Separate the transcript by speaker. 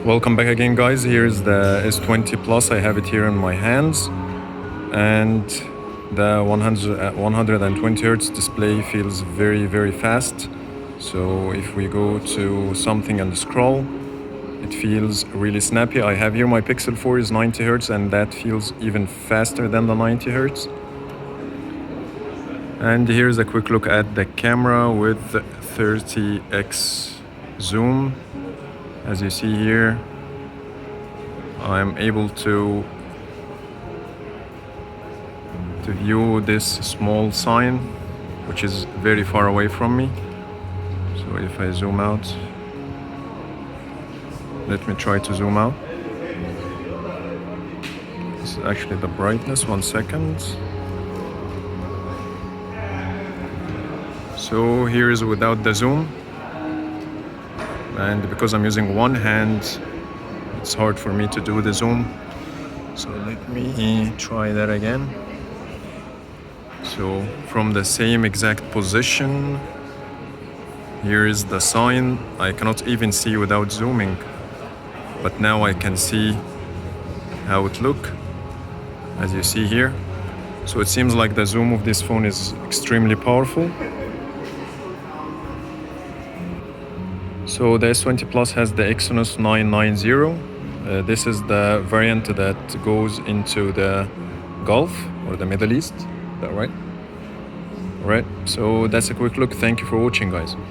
Speaker 1: Welcome back again, guys. Here's the S20 Plus. I have it here in my hands, and the 120 hertz display feels very fast. So if we go to something and scroll, it feels really snappy. I have here my Pixel 4 is 90 hertz, and that feels even faster than the 90 hertz. And here's a quick look at the camera with 30x zoom. As you see here, I'm able to view this small sign, which is very far away from me. So if I zoom out, let me try to zoom out. This is actually the brightness, 1 second. So here is without the zoom. And because I'm using one hand, it's hard for me to do the zoom. So let me try that again. So from the same exact position, here is the sign. I cannot even see without zooming, but now I can see how it looks, as you see here. So it seems like the zoom of this phone is extremely powerful. So the S20 Plus has the Exynos 990. This is the variant that goes into the Gulf or the Middle East. Is that right? Right. So that's a quick look. Thank you for watching, guys.